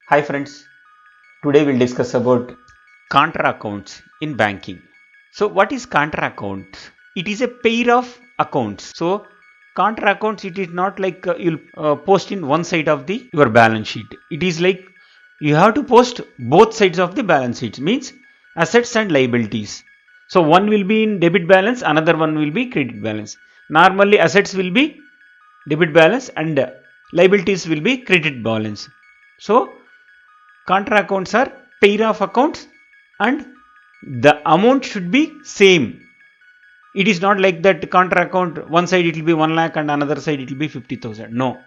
Hi friends, today we'll discuss about contra accounts in banking. So what is contra account? It is a pair of accounts. So contra accounts, it is not like you'll post in one side of your balance sheet. It is like you have to post both sides of the balance sheet, means assets and liabilities. So one will be in debit balance, another one will be credit balance. Normally assets will be debit balance and liabilities will be credit balance. So contra accounts are pair of accounts and the amount should be same. It is not like that contra account, one side it will be 1 lakh and another side it will be 50,000. No,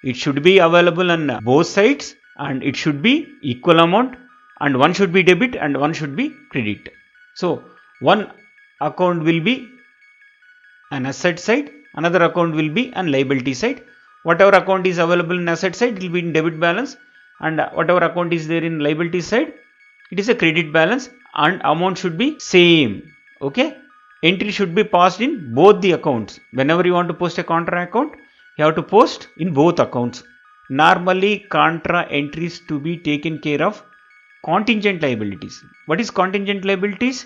it should be available on both sides and it should be equal amount, and one should be debit and one should be credit. So one account will be an asset side, another account will be an liability side. Whatever account is available in asset side, it will be in debit balance, and whatever account is there in liability side, it is a credit balance, and amount should be same. Okay, entry should be passed in both the accounts. Whenever you want to post a contra account, you have to post in both accounts. Normally contra entries to be taken care of contingent liabilities. What is contingent liabilities?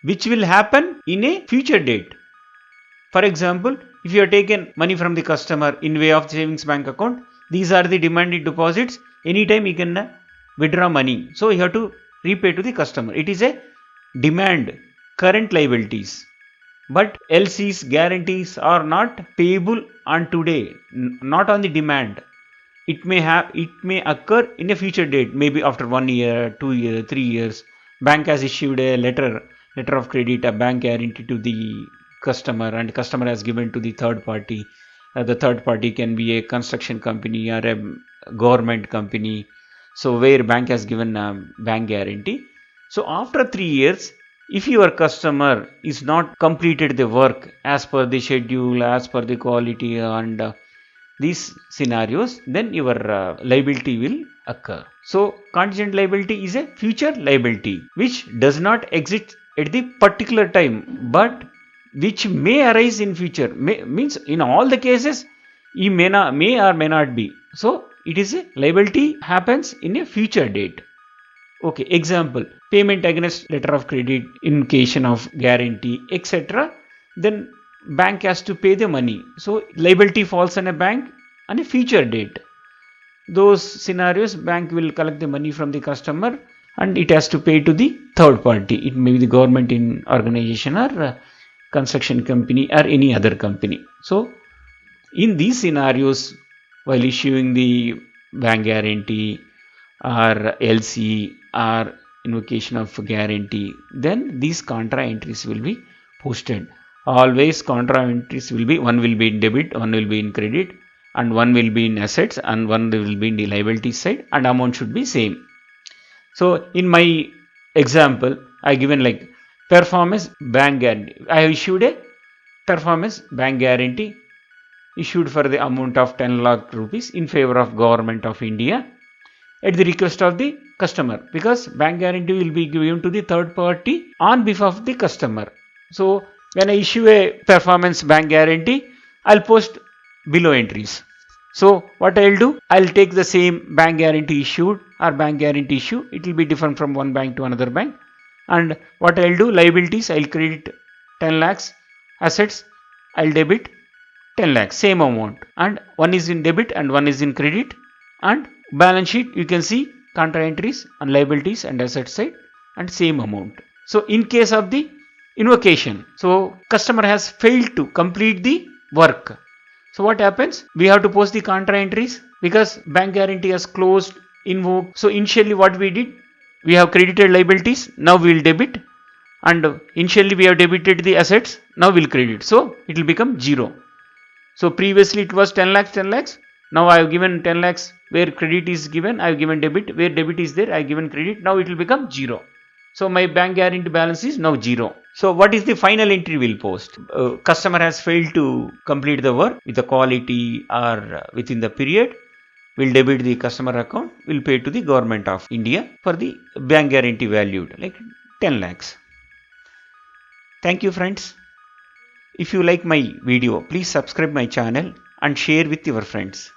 Which will happen in a future date. For example, if you have taken money from the customer in way of savings bank account, these are the demanded deposits. Anytime you can withdraw money. So you have to repay to the customer. It is a demand, current liabilities. But LCs, guarantees are not payable on today, not on the demand. It may occur in a future date, maybe after 1 year, 2 years, 3 years. Bank has issued a letter of credit, a bank guarantee to the customer, and customer has given to the third party. The third party can be a construction company or a government company. So where bank has given a bank guarantee. So after 3 years, if your customer is not completed the work as per the schedule, as per the quality and these scenarios, then your liability will occur. So contingent liability is a future liability which does not exist at the particular time, but which may arise in future. Means in all the cases, it may or may not be. So it is a liability happens in a future date. Okay, example, payment against letter of credit, invocation of guarantee, etc. Then bank has to pay the money. So liability falls on a bank on a future date. Those scenarios, bank will collect the money from the customer and it has to pay to the third party. It may be the government in organization or construction company or any other company. So in these scenarios, while issuing the bank guarantee or LC or invocation of guarantee, then these contra entries will be posted. Always contra entries will be, one will be in debit, one will be in credit, and one will be in assets and one will be in the liability side, and amount should be same. So in my example, I given like performance bank guarantee. I have issued a performance bank guarantee issued for the amount of 10 lakh rupees in favor of government of India at the request of the customer, because bank guarantee will be given to the third party on behalf of the customer. So when I issue a performance bank guarantee, I'll post below entries. So what I'll do, I'll take the same bank guarantee issued or bank guarantee issue. It will be different from one bank to another bank. And what I'll do, liabilities, I'll credit 10 lakhs, assets, I'll debit 10 lakhs, same amount. And one is in debit and one is in credit. And balance sheet, you can see contra entries and liabilities and asset side and same amount. So in case of the invocation, so customer has failed to complete the work. So what happens? We have to post the contra entries because bank guarantee has closed, invoked. So initially what we did, we have credited liabilities, now we will debit, and initially we have debited the assets, now we will credit. So it will become 0. So previously it was 10 lakhs. Now I have given 10 lakhs where credit is given, I have given debit, where debit is there, I have given credit, now it will become 0. So my bank guarantee balance is now 0. So what is the final entry we'll post? Customer has failed to complete the work with the quality or within the period. We'll debit the customer account, we'll pay to the government of India for the bank guarantee valued like 10 lakhs. Thank you friends. If you like my video, please subscribe my channel and share with your friends.